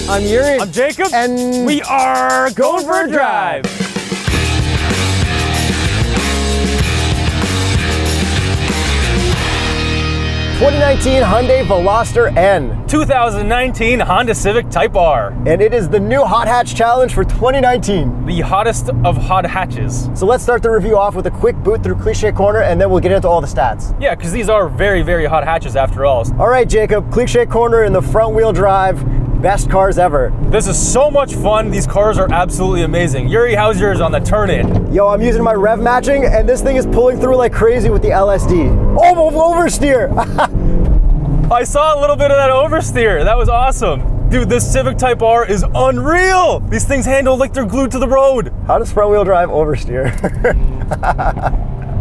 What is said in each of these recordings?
I'm Yuri. I'm Jacob. And we are going for a drive. 2019 Hyundai Veloster N. 2019 Honda Civic Type R. And it is the new hot hatch challenge for 2019. The hottest of hot hatches. So let's start the review off with a quick boot through Cliche Corner, and then we'll get into all the stats. Yeah, because these are very, very hot hatches after all. All right, Jacob, Cliche Corner in the front wheel drive. Best cars ever. This is so much fun. These cars are absolutely amazing. Yuri, how's yours on the turn-in? Yo, I'm using my Rev Matching, and this thing is pulling through like crazy with the LSD. Oh, oversteer! I saw a little bit of that oversteer. That was awesome. Dude, this Civic Type R is unreal. These things handle like they're glued to the road. How does front wheel drive oversteer?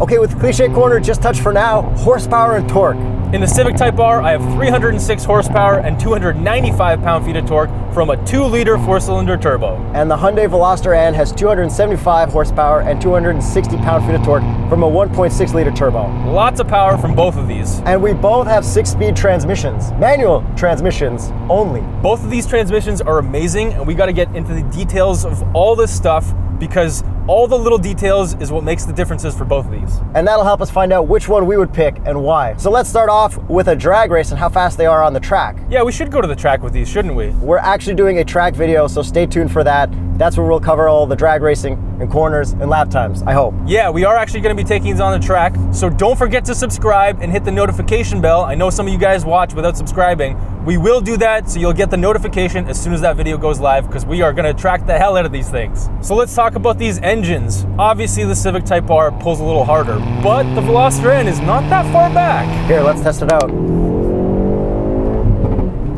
Okay, with Cliche Corner, just touch for now, horsepower and torque. In the Civic Type R, I have 306 horsepower and 295 pound-feet of torque from a 2-liter 4-cylinder turbo. And the Hyundai Veloster N has 275 horsepower and 260 pound-feet of torque from a 1.6-liter turbo. Lots of power from both of these. And we both have 6-speed transmissions, manual transmissions only. Both of these transmissions are amazing, and we got to get into the details of all this stuff because all the little details is what makes the differences for both of these. And that'll help us find out which one we would pick and why. So let's start off with a drag race and how fast they are on the track. Yeah, we should go to the track with these, shouldn't we? We're actually doing a track video, so stay tuned for that. That's where we'll cover all the drag racing and corners and lap times, I hope. Yeah, we are actually going to be taking these on the track, so don't forget to subscribe and hit the notification bell. I know some of you guys watch without subscribing. We will do that, so you'll get the notification as soon as that video goes live, because we are going to track the hell out of these things. So let's talk about these engines. Obviously, the Civic Type R pulls a little harder, but the Veloster N is not that far back. Here, let's test it out.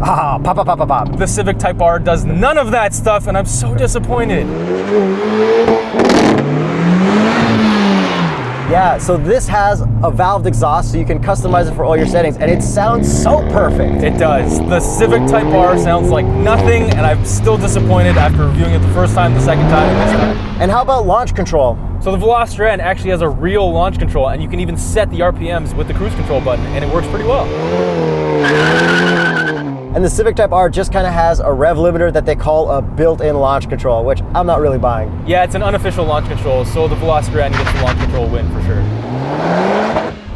Ah, pop, pop, pop, pop, pop. The Civic Type R does none of that stuff, and I'm so disappointed. Yeah, so this has a valved exhaust, so you can customize it for all your settings, and it sounds so perfect. It does. The Civic Type R sounds like nothing, and I'm still disappointed after reviewing it the first time, the second time, and this time. And how about launch control? So the Veloster N actually has a real launch control, and you can even set the RPMs with the cruise control button, and it works pretty well. And the Civic Type R just kind of has a rev limiter that they call a built-in launch control, which I'm not really buying. Yeah, it's an unofficial launch control, so the Veloster N gets the launch control win for sure.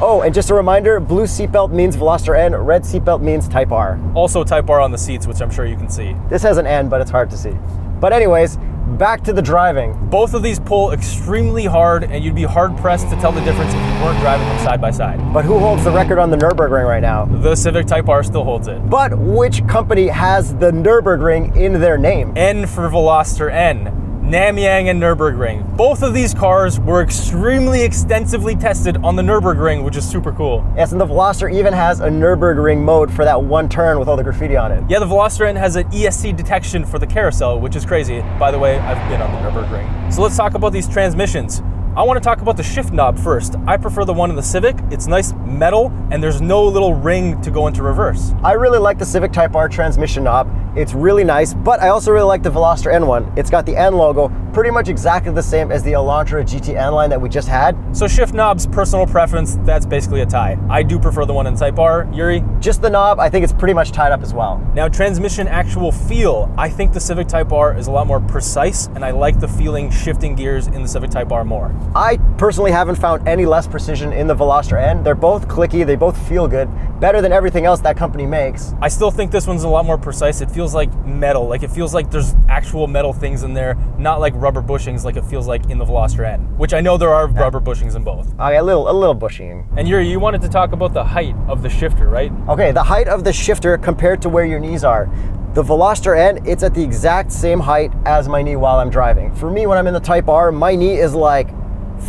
Oh, and just a reminder, blue seatbelt means Veloster N, red seatbelt means Type R. Also Type R on the seats, which I'm sure you can see. This has an N, but it's hard to see. But anyways, back to the driving. Both of these pull extremely hard, and you'd be hard-pressed to tell the difference if you weren't driving them side by side. But who holds the record on the Nürburgring right now? The Civic Type R still holds it. But which company has the Nürburgring in their name? N for Veloster N. Nanyang and Nürburgring. Both of these cars were extremely extensively tested on the Nürburgring, which is super cool. Yes, and the Veloster even has a Nürburgring mode for that one turn with all the graffiti on it. Yeah, the Veloster N has an ESC detection for the carousel, which is crazy. By the way, I've been on the Nürburgring. So let's talk about these transmissions. I want to talk about the shift knob first. I prefer the one in the Civic. It's nice metal, and there's no little ring to go into reverse. I really like the Civic Type R transmission knob. It's really nice, but I also really like the Veloster N one. It's got the N logo, pretty much exactly the same as the Elantra GT N line that we just had. So shift knob's personal preference, that's basically a tie. I do prefer the one in Type R. Yuri? Just the knob, I think it's pretty much tied up as well. Now, transmission actual feel, I think the Civic Type R is a lot more precise, and I like the feeling shifting gears in the Civic Type R more. I personally haven't found any less precision in the Veloster N. They're both clicky, they both feel good, better than everything else that company makes. I still think this one's a lot more precise. It feels like metal, like it feels like there's actual metal things in there, not like rubber bushings like it feels like in the Veloster N, which I know there are rubber bushings in both. Okay, a little bushing. And Yuri, you wanted to talk about the height of the shifter, right? Okay, the height of the shifter compared to where your knees are. The Veloster N, it's at the exact same height as my knee while I'm driving. For me, when I'm in the Type R, my knee is like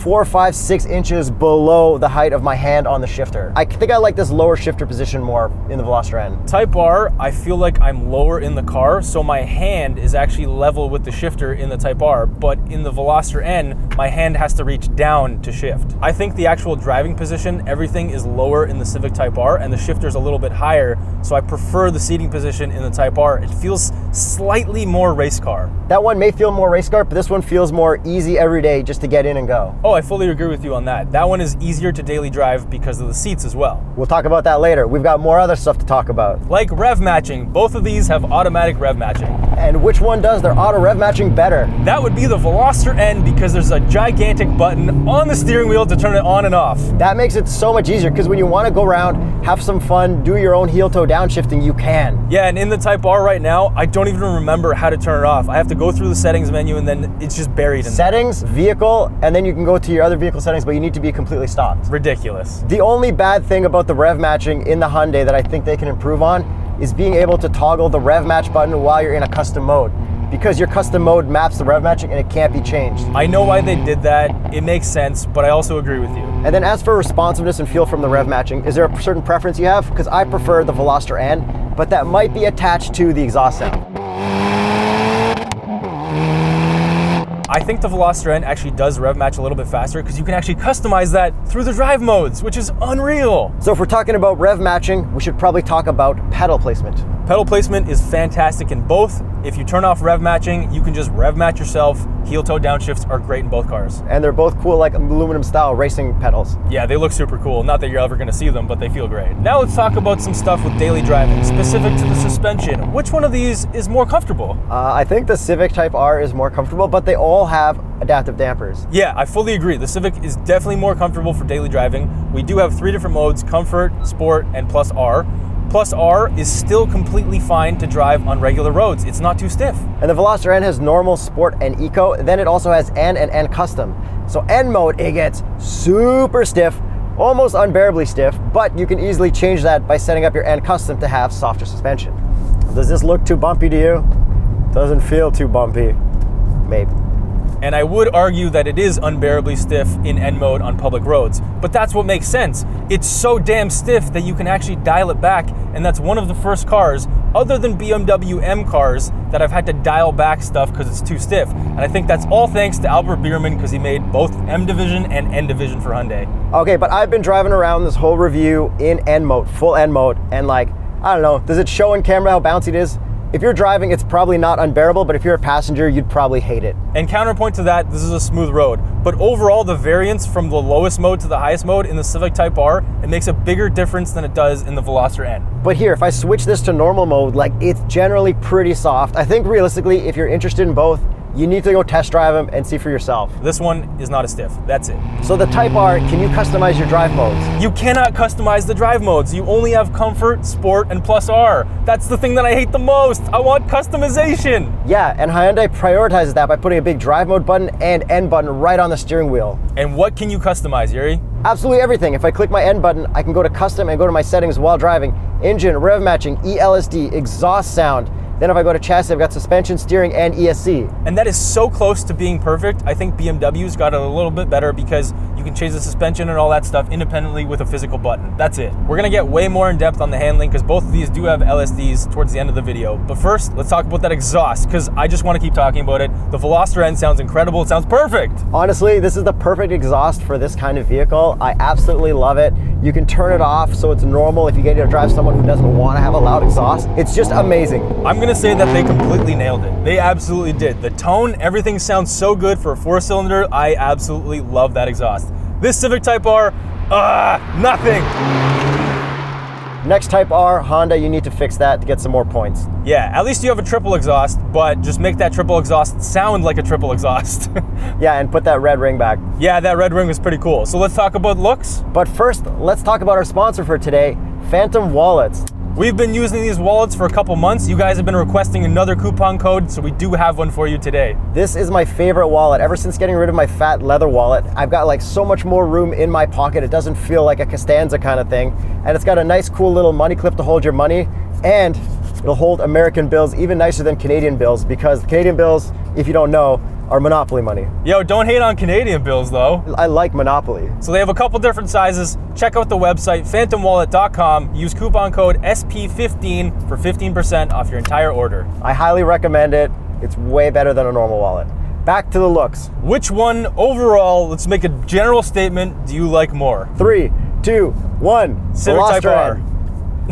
4, 5, 6 inches below the height of my hand on the shifter. I think I like this lower shifter position more in the Veloster N. Type R, I feel like I'm lower in the car, so my hand is actually level with the shifter in the Type R, but in the Veloster N, my hand has to reach down to shift. I think the actual driving position, everything is lower in the Civic Type R, and the shifter's a little bit higher, so I prefer the seating position in the Type R. It feels slightly more race car. That one may feel more race car, but this one feels more easy every day just to get in and go. Oh, I fully agree with you on that. That one is easier to daily drive because of the seats as well. We'll talk about that later. We've got more other stuff to talk about. Like rev matching. Both of these have automatic rev matching. And which one does their auto rev matching better? That would be the Veloster N because there's a gigantic button on the steering wheel to turn it on and off. That makes it so much easier because when you want to go around, have some fun, do your own heel toe downshifting, you can. Yeah, and in the Type R right now, I don't even remember how to turn it off. I have to go through the settings menu and then it's just buried in settings, vehicle, and then you can go to your other vehicle settings, but you need to be completely stopped. Ridiculous. The only bad thing about the rev matching in the Hyundai that I think they can improve on is being able to toggle the rev match button while you're in a custom mode, because your custom mode maps the rev matching and it can't be changed. I know why they did that. It makes sense, but I also agree with you. And then as for responsiveness and feel from the rev matching, is there a certain preference you have? Because I prefer the Veloster N, but that might be attached to the exhaust sound. I think the Veloster N actually does rev match a little bit faster because you can actually customize that through the drive modes, which is unreal. So if we're talking about rev matching, we should probably talk about pedal placement. Pedal placement is fantastic in both. If you turn off rev matching, you can just rev match yourself. Heel toe downshifts are great in both cars. And they're both cool, like aluminum style racing pedals. Yeah, they look super cool. Not that you're ever gonna see them, but they feel great. Now let's talk about some stuff with daily driving, specific to the suspension. Which one of these is more comfortable? I think the Civic Type R is more comfortable, but they all have adaptive dampers. Yeah, I fully agree. The Civic is definitely more comfortable for daily driving. We do have 3 different modes: Comfort, Sport, and Plus R. Plus R is still completely fine to drive on regular roads. It's not too stiff. And the Veloster N has normal, sport, and eco. Then it also has N and N custom. So N mode, it gets super stiff, almost unbearably stiff, but you can easily change that by setting up your N custom to have softer suspension. Does this look too bumpy to you? Doesn't feel too bumpy, maybe. And I would argue that it is unbearably stiff in N mode on public roads, but that's what makes sense. It's so damn stiff that you can actually dial it back, and that's one of the first cars, other than BMW M cars, that I've had to dial back stuff because it's too stiff. And I think that's all thanks to Albert Bierman, because he made both M Division and N Division for Hyundai. Okay, but I've been driving around this whole review in N mode, full N mode, and like, I don't know, does it show in camera how bouncy it is? If you're driving, it's probably not unbearable, but if you're a passenger, you'd probably hate it. And counterpoint to that, this is a smooth road. But overall, the variance from the lowest mode to the highest mode in the Civic Type R, it makes a bigger difference than it does in the Veloster N. But here, if I switch this to normal mode, like, it's generally pretty soft. I think realistically, if you're interested in both, you need to go test drive them and see for yourself. This one is not as stiff, that's it. So the Type R, can you customize your drive modes? You cannot customize the drive modes. You only have Comfort, Sport, and Plus R. That's the thing that I hate the most. I want customization. Yeah, and Hyundai prioritizes that by putting a big drive mode button and N button right on the steering wheel. And what can you customize, Yuri? Absolutely everything. If I click my N button, I can go to custom and go to my settings while driving. Engine, rev matching, ELSD, exhaust sound. Then if I go to chassis, I've got suspension, steering, and ESC. And that is so close to being perfect. I think BMW's got it a little bit better because you can change the suspension and all that stuff independently with a physical button. That's it. We're gonna get way more in depth on the handling because both of these do have LSDs towards the end of the video. But first, let's talk about that exhaust because I just want to keep talking about it. The Veloster N sounds incredible. It sounds perfect. Honestly, this is the perfect exhaust for this kind of vehicle. I absolutely love it. You can turn it off so it's normal if you get to drive someone who doesn't want to have a loud exhaust. It's just amazing. I'm gonna say that they completely nailed it. They absolutely did. The tone, everything sounds so good for a 4-cylinder. I absolutely love that exhaust. This Civic Type R, nothing. Next Type R, Honda, you need to fix that to get some more points. Yeah, at least you have a triple exhaust, but just make that triple exhaust sound like a triple exhaust. Yeah, and put that red ring back. Yeah, that red ring was pretty cool. So let's talk about looks. But first, let's talk about our sponsor for today, Phantom Wallets. We've been using these wallets for a couple months. You guys have been requesting another coupon code, so we do have one for you today. This is my favorite wallet. Ever since getting rid of my fat leather wallet, I've got like so much more room in my pocket. It doesn't feel like a Costanza kind of thing. And it's got a nice, cool little money clip to hold your money. And it'll hold American bills even nicer than Canadian bills, because Canadian bills, if you don't know, are Monopoly money. Yo, don't hate on Canadian bills though. I like Monopoly. So they have a couple different sizes. Check out the website, phantomwallet.com. Use coupon code SP15 for 15% off your entire order. I highly recommend it. It's way better than a normal wallet. Back to the looks. Which one overall, let's make a general statement, do you like more? 3, 2, 1. Civic Type R.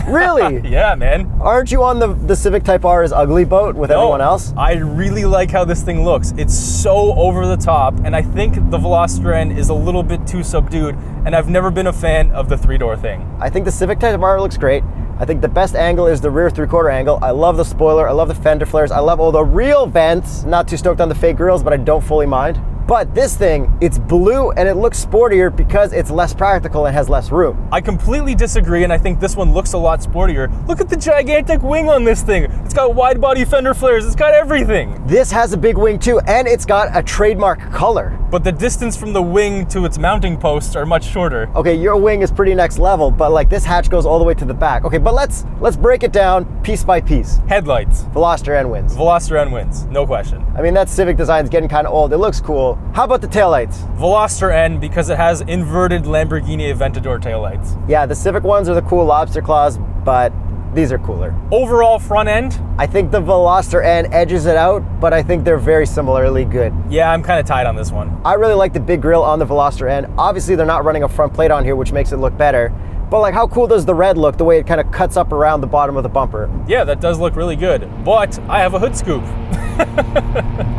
Really? Yeah, man. Aren't you on the Civic Type R's ugly boat with everyone else? I really like how this thing looks. It's so over the top, and I think the Veloster N is a little bit too subdued, and I've never been a fan of the 3-door thing. I think the Civic Type R looks great. I think the best angle is the rear 3/4 angle. I love the spoiler. I love the fender flares. I love all the real vents. Not too stoked on the fake grills, but I don't fully mind. But this thing, it's blue and it looks sportier because it's less practical and has less room. I completely disagree, and I think this one looks a lot sportier. Look at the gigantic wing on this thing. It's got wide body fender flares. It's got everything. This has a big wing too, and it's got a trademark color. But the distance from the wing to its mounting posts are much shorter. Okay, your wing is pretty next level, but like this hatch goes all the way to the back. Okay, but let's break it down piece by piece. Headlights. Veloster N wins. Veloster N wins, no question. I mean, that Civic design's getting kind of old. It looks cool. How about the taillights? Veloster N because it has inverted Lamborghini Aventador taillights. Yeah, the Civic ones are the cool lobster claws, but these are cooler. Overall front end? I think the Veloster N edges it out, but I think they're very similarly good. Yeah, I'm kind of tied on this one. I really like the big grille on the Veloster N. Obviously, they're not running a front plate on here, which makes it look better. But like, how cool does the red look, the way it kind of cuts up around the bottom of the bumper? Yeah, that does look really good. But I have a hood scoop.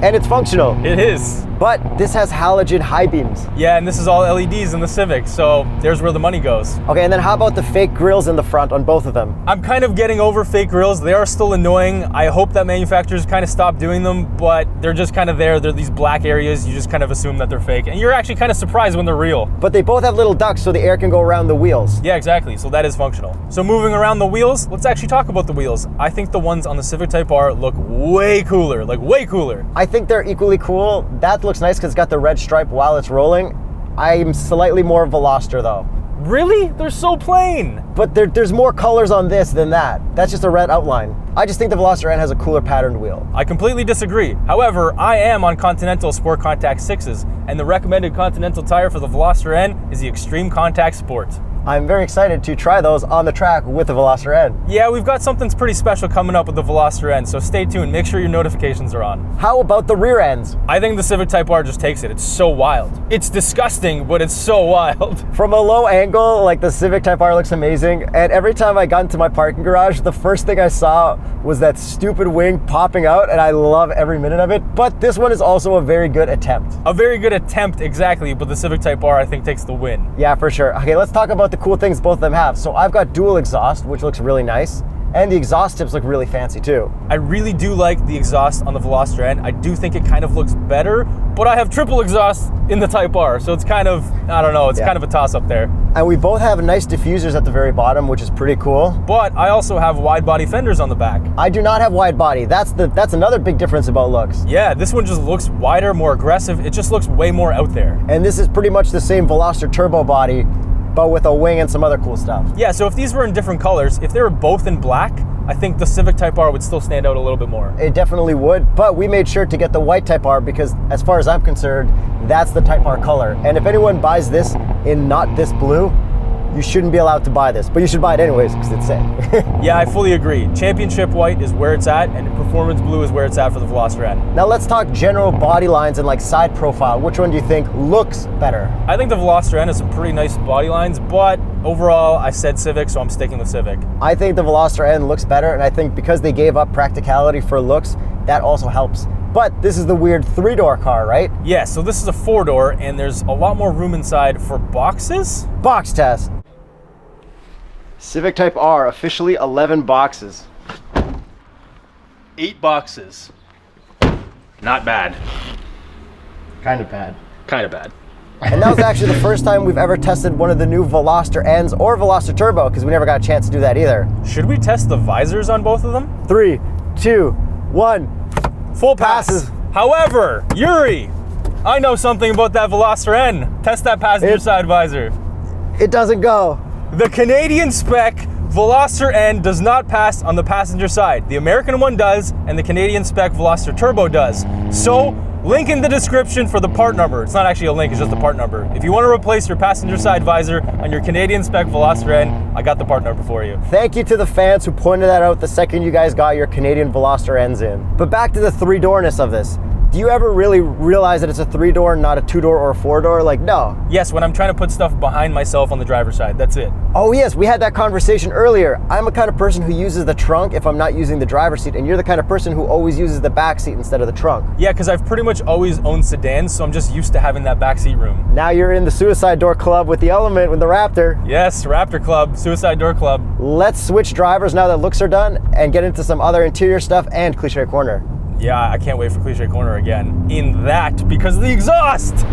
And it's functional. It is. But this has halogen high beams. Yeah, and this is all LEDs in the Civic, so there's where the money goes. Okay, and then how about the fake grills in the front on both of them? I'm kind of getting over fake grills. They are still annoying. I hope that manufacturers kind of stop doing them, but they're just kind of there. They're these black areas. You just kind of assume that they're fake, and you're actually kind of surprised when they're real. But they both have little ducts so the air can go around the wheels. Yeah, exactly. So that is functional. So moving around the wheels, let's actually talk about the wheels. I think the ones on the Civic Type R look way cooler, like way cooler. I think they're equally cool. That looks nice because it's got the red stripe while it's rolling. I'm slightly more Veloster though. Really? They're so plain. But there's more colors on this than that. That's just a red outline. I just think the Veloster N has a cooler patterned wheel. I completely disagree. However, I am on Continental Sport Contact 6s, and the recommended Continental tire for the Veloster N is the Extreme Contact Sport. I'm very excited to try those on the track with the Veloster N. Yeah, we've got something pretty special coming up with the Veloster N, so stay tuned. Make sure your notifications are on. How about the rear ends? I think the Civic Type R just takes it. It's so wild. It's disgusting, but it's so wild. From a low angle, like the Civic Type R looks amazing, and every time I got into my parking garage, the first thing I saw was that stupid wing popping out, and I love every minute of it. But this one is also a very good attempt. A very good attempt, exactly, but the Civic Type R, I think, takes the win. Yeah, for sure. Okay, let's talk about the cool things both of them have. So I've got dual exhaust, which looks really nice, and the exhaust tips look really fancy too. I really do like the exhaust on the Veloster N. I do think it kind of looks better, but I have triple exhaust in the Type R, so it's kind of, I don't know, it's kind of a toss-up there. And we both have nice diffusers at the very bottom, which is pretty cool. But I also have wide body fenders on the back. I do not have wide body. That's another big difference about looks. Yeah, this one just looks wider, more aggressive. It just looks way more out there. And this is pretty much the same Veloster Turbo body, but with a wing and some other cool stuff. Yeah, so if these were in different colors, if they were both in black, I think the Civic Type R would still stand out a little bit more. It definitely would, but we made sure to get the white Type R because as far as I'm concerned, that's the Type R color. And if anyone buys this in not this blue, you shouldn't be allowed to buy this, but you should buy it anyways because it's sick. Yeah, I fully agree. Championship white is where it's at, and performance blue is where it's at for the Veloster N. Now let's talk general body lines and like side profile. Which one do you think looks better? I think the Veloster N has some pretty nice body lines, but overall, I said Civic, so I'm sticking with Civic. I think the Veloster N looks better, and I think because they gave up practicality for looks, that also helps. But this is the weird 3-door car, right? Yeah, so this is a 4-door, and there's a lot more room inside for boxes. Box test. Civic Type R, officially 11 boxes. 8 boxes. Not bad. Kind of bad. Kind of bad. And that was actually the first time we've ever tested one of the new Veloster N's or Veloster Turbo, because we never got a chance to do that either. Should we test the visors on both of them? 3, 2, 1. Full passes. However, Yuri, I know something about that Veloster N. Test that passenger side visor. It doesn't go. The Canadian spec Veloster N does not pass on the passenger side. The American one does, and the Canadian spec Veloster Turbo does. So, link in the description for the part number. It's not actually a link, it's just the part number. If you want to replace your passenger side visor on your Canadian spec Veloster N, I got the part number for you. Thank you to the fans who pointed that out the second you guys got your Canadian Veloster N's in. But back to the 3-doorness of this. Do you ever really realize that it's a 3-door, not a 2-door or a 4-door? Like, no. Yes, when I'm trying to put stuff behind myself on the driver's side, that's it. Oh yes, we had that conversation earlier. I'm a kind of person who uses the trunk if I'm not using the driver's seat, and you're the kind of person who always uses the back seat instead of the trunk. Yeah, because I've pretty much always owned sedans, so I'm just used to having that backseat room. Now you're in the suicide door club with the Element, with the Raptor. Yes, Raptor Club, Suicide Door Club. Let's switch drivers now that looks are done and get into some other interior stuff and Cliche Corner. Yeah, I can't wait for Cliche Corner again. In that, because of the exhaust!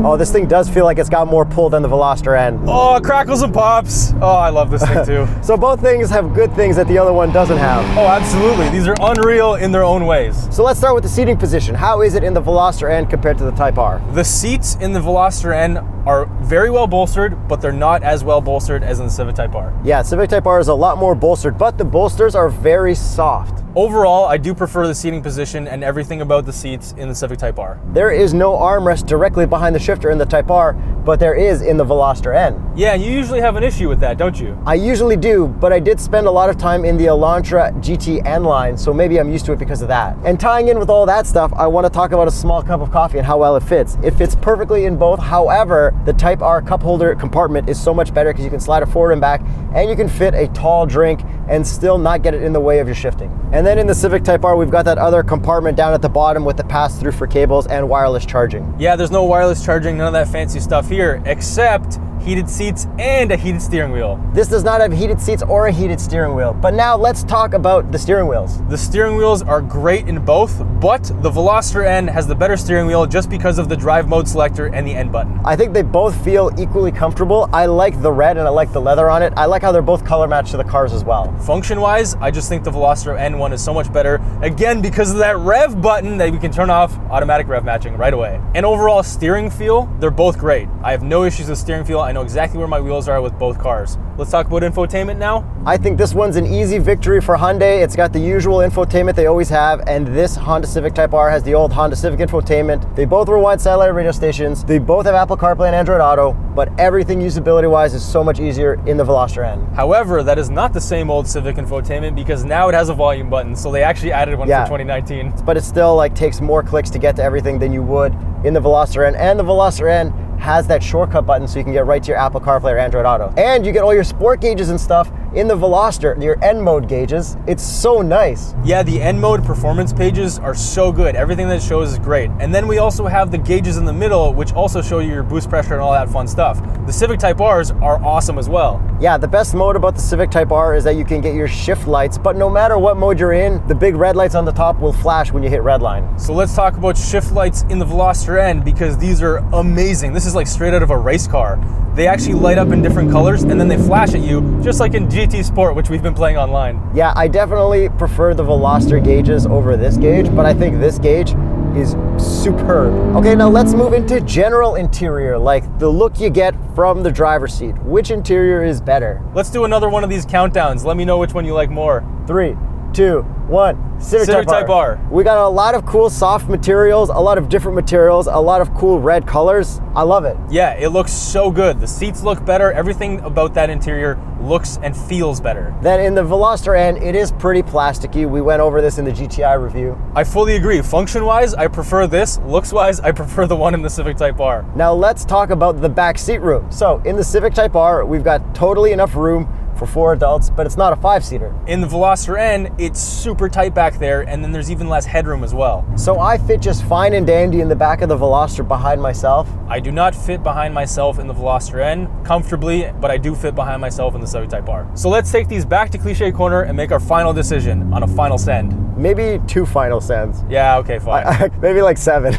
Oh, this thing does feel like it's got more pull than the Veloster N. Oh, it crackles and pops. Oh, I love this thing too. So both things have good things that the other one doesn't have. Oh, absolutely. These are unreal in their own ways. So let's start with the seating position. How is it in the Veloster N compared to the Type R? The seats in the Veloster N are very well bolstered, but they're not as well bolstered as in the Civic Type R. Yeah, Civic Type R is a lot more bolstered, but the bolsters are very soft. Overall, I do prefer the seating position and everything about the seats in the Civic Type R. There is no armrest directly behind the shifter in the Type R, but there is in the Veloster N. Yeah, you usually have an issue with that, don't you? I usually do, but I did spend a lot of time in the Elantra GT N line, so maybe I'm used to it because of that. And tying in with all that stuff, I want to talk about a small cup of coffee and how well it fits. It fits perfectly in both. However, the Type R cup holder compartment is so much better because you can slide it forward and back, and you can fit a tall drink and still not get it in the way of your shifting. And then in the Civic Type R, we've got that other compartment down at the bottom with the pass-through for cables and wireless charging. Yeah, there's no wireless charging, none of that fancy stuff here, except heated seats and a heated steering wheel. This does not have heated seats or a heated steering wheel. But now let's talk about the steering wheels. The steering wheels are great in both, but the Veloster N has the better steering wheel just because of the drive mode selector and the N button. I think they both feel equally comfortable. I like the red and I like the leather on it. I like how they're both color matched to the cars as well. Function-wise, I just think the Veloster N1 is so much better, again, because of that rev button that we can turn off automatic rev matching right away. And overall steering feel, they're both great. I have no issues with steering feel. I know exactly where my wheels are with both cars. Let's talk about infotainment now. I think this one's an easy victory for Hyundai. It's got the usual infotainment they always have, and this Honda Civic Type R has the old Honda Civic infotainment. They both rewind satellite radio stations. They both have Apple CarPlay and Android Auto, but everything usability-wise is so much easier in the Veloster N. However, that is not the same old Civic infotainment because now it has a volume button, so they actually added one for 2019. But it still like takes more clicks to get to everything than you would in the Veloster N, and the Veloster N has that shortcut button so you can get right to your Apple CarPlay or Android Auto. And you get all your sport gauges and stuff in the Veloster, your N mode gauges. It's so nice. Yeah, the N mode performance pages are so good. Everything that it shows is great. And then we also have the gauges in the middle, which also show you your boost pressure and all that fun stuff. The Civic Type Rs are awesome as well. Yeah, the best mode about the Civic Type R is that you can get your shift lights, but no matter what mode you're in, the big red lights on the top will flash when you hit red line. So let's talk about shift lights in the Veloster N because these are amazing. This is like straight out of a race car. They actually light up in different colors and then they flash at you, just like in GT Sport, which we've been playing online. Yeah, I definitely prefer the Veloster gauges over this gauge, but I think this gauge is superb. Okay, now let's move into general interior, like the look you get from the driver's seat. Which interior is better? Let's do another one of these countdowns. Let me know which one you like more. 3, 2, 1. Civic Type R. We got a lot of cool soft materials, a lot of different materials, a lot of cool red colors. I love it. Yeah, it looks so good. The seats look better. Everything about that interior looks and feels better. Then in the Veloster N, it is pretty plasticky. We went over this in the GTI review. I fully agree. Function-wise, I prefer this. Looks-wise, I prefer the one in the Civic Type R. Now let's talk about the back seat room. So in the Civic Type R, we've got totally enough room for 4 adults, but it's not a 5-seater. In the Veloster N, it's super tight back there, and then there's even less headroom as well. So I fit just fine and dandy in the back of the Veloster behind myself. I do not fit behind myself in the Veloster N comfortably, but I do fit behind myself in the Civic Type R. So let's take these back to Cliche Corner and make our final decision on a final send. Maybe 2 final sends. Yeah, okay, fine. Maybe like 7.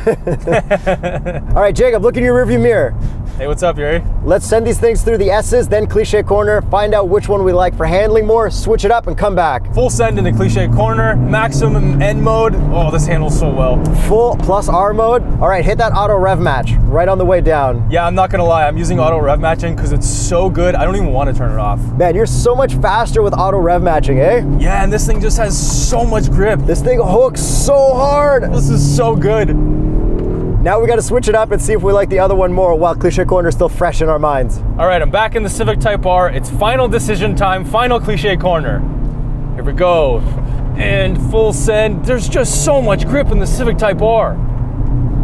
All right, Jacob, look in your rearview mirror. Hey, what's up, Yuri? Let's send these things through the S's, then Cliche Corner, find out which one we like for handling more, switch it up, and come back. Full send into Cliche Corner, maximum N mode. Oh, this handles so well. Full plus R mode. All right, hit that auto rev match right on the way down. Yeah, I'm not gonna lie, I'm using auto rev matching because it's so good, I don't even want to turn it off. Man, you're so much faster with auto rev matching, eh? Yeah, and this thing just has so much grip. This thing hooks so hard. This is so good. Now we got to switch it up and see if we like the other one more while Cliche Corner is still fresh in our minds. All right, I'm back in the Civic Type R. It's final decision time, final Cliche Corner. Here we go. and full send. There's just so much grip in the Civic Type R.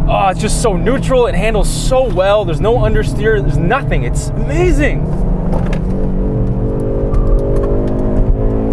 Oh, it's just so neutral. It handles so well. There's no understeer. There's nothing. It's amazing.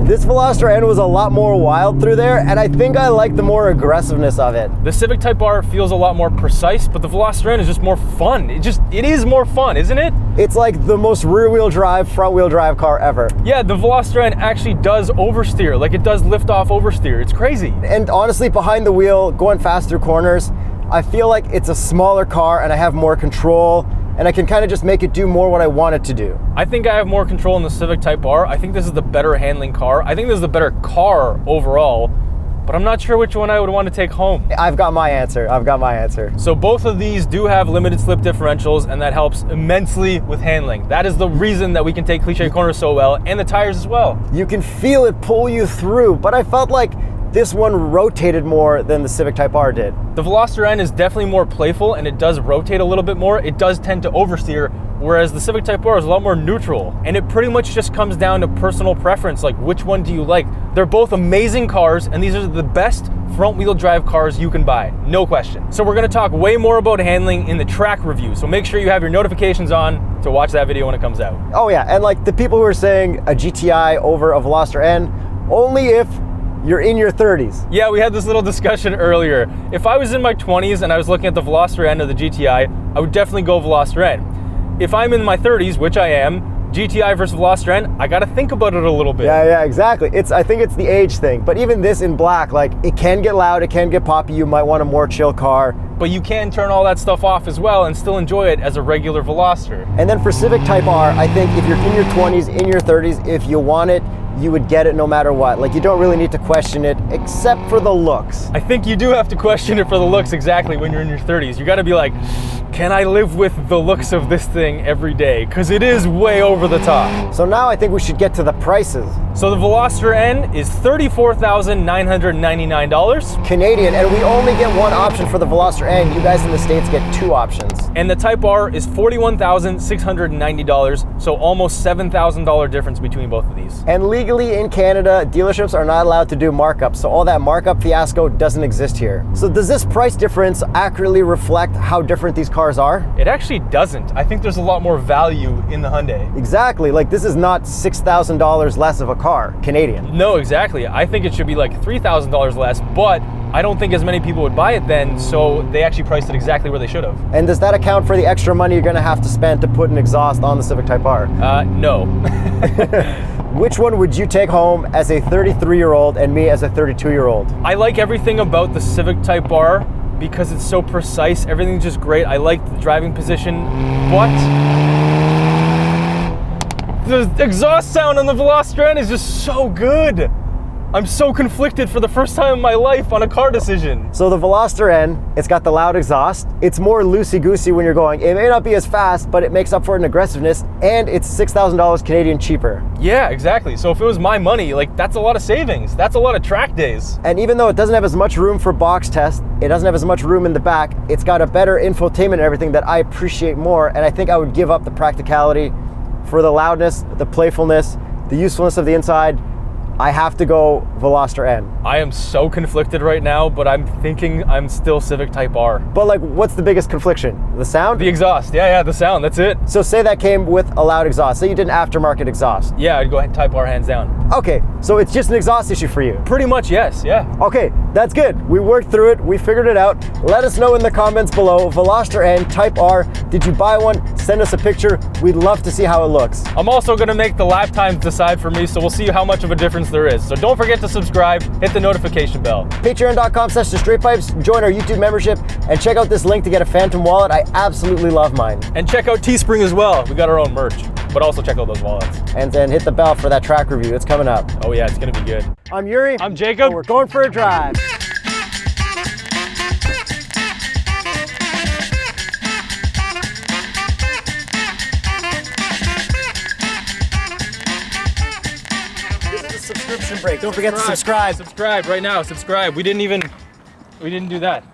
This Veloster N was a lot more wild through there, and I think I like the more aggressiveness of it. The Civic Type R feels a lot more precise, but the Veloster N is just more fun. It is more fun, isn't it? It's like the most rear-wheel drive, front-wheel drive car ever. Yeah, the Veloster N actually does oversteer. Like, it does lift off oversteer. It's crazy. And honestly, behind the wheel, going fast through corners, I feel like it's a smaller car and I have more control, and I can kind of just make it do more what I want it to do. I think I have more control in the Civic Type R. I think this is the better handling car. I think this is the better car overall, but I'm not sure which one I would want to take home. I've got my answer. I've got my answer. So both of these do have limited slip differentials, and that helps immensely with handling. That is the reason that we can take cliche corners so well, and the tires as well. You can feel it pull you through, but I felt like this one rotated more than the Civic Type R did. The Veloster N is definitely more playful, and it does rotate a little bit more. It does tend to oversteer, whereas the Civic Type R is a lot more neutral. And it pretty much just comes down to personal preference, like which one do you like? They're both amazing cars, and these are the best front-wheel drive cars you can buy, no question. So we're gonna talk way more about handling in the track review, so make sure you have your notifications on to watch that video when it comes out. Oh yeah, and like the people who are saying a GTI over a Veloster N, only if you're in your 30s. Yeah, we had this little discussion earlier. If I was in my 20s and I was looking at the Veloster N or the GTI, I would definitely go Veloster N. If I'm in my 30s, which I am, GTI versus Veloster N, I gotta think about it a little bit. Yeah, exactly. I think it's the age thing. But even this in black, like, it can get loud, it can get poppy, you might want a more chill car. But you can turn all that stuff off as well and still enjoy it as a regular Veloster. And then for Civic Type R, I think if you're in your 20s, in your 30s, if you want it, you would get it no matter what. Like, you don't really need to question it, except for the looks. I think you do have to question it for the looks exactly when you're in your 30s. You gotta be like, can I live with the looks of this thing every day? Because it is way over the top. So now I think we should get to the prices. So the Veloster N is $34,999. Canadian, and we only get one option for the Veloster N. You guys in the States get two options. And the Type R is $41,690, so almost $7,000 difference between both of these. And legally in Canada, dealerships are not allowed to do markups, so all that markup fiasco doesn't exist here. So does this price difference accurately reflect how different these cars are? It actually doesn't. I think there's a lot more value in the Hyundai. Exactly, like this is not $6,000 less of a car, Canadian. No, exactly. I think it should be like $3,000 less, but I don't think as many people would buy it then, so they actually priced it exactly where they should have. And does that account for the extra money you're gonna have to spend to put an exhaust on the Civic Type R? No. Which one would you take home as a 33-year-old and me as a 32-year-old? I like everything about the Civic Type R because it's so precise. Everything's just great. I like the driving position, but the exhaust sound on the Veloster N is just so good. I'm so conflicted for the first time in my life on a car decision. So the Veloster N, it's got the loud exhaust. It's more loosey-goosey when you're going. It may not be as fast, but it makes up for it in aggressiveness, and it's $6,000 Canadian cheaper. Yeah, exactly. So if it was my money, like, that's a lot of savings. That's a lot of track days. And even though it doesn't have as much room for box test, it doesn't have as much room in the back, it's got a better infotainment and everything that I appreciate more, and I think I would give up the practicality for the loudness, the playfulness, the usefulness of the inside. I have to go Veloster N. I am so conflicted right now, but I'm thinking I'm still Civic Type R. But like, what's the biggest confliction? The sound? The exhaust, yeah, the sound, that's it. So say that came with a loud exhaust. Say you did an aftermarket exhaust. Yeah, I'd go ahead Type R hands down. Okay, so it's just an exhaust issue for you? Pretty much, yes, yeah. Okay, that's good. We worked through it, we figured it out. Let us know in the comments below, Veloster N, Type R, did you buy one? Send us a picture. We'd love to see how it looks. I'm also gonna make the lap times decide for me, so we'll see how much of a difference there is. So don't forget to subscribe, hit the notification bell. Patreon.com/TheStraightPipes, join our YouTube membership, and check out this link to get a Phantom wallet. I absolutely love mine. And check out Teespring as well. We got our own merch, but also check out those wallets. And then hit the bell for that track review. It's coming up. Oh yeah, it's gonna be good. I'm Yuri. I'm Jacob. And we're going for a drive. Subscription break. Don't forget to subscribe. Subscribe right now. Subscribe. We didn't do that.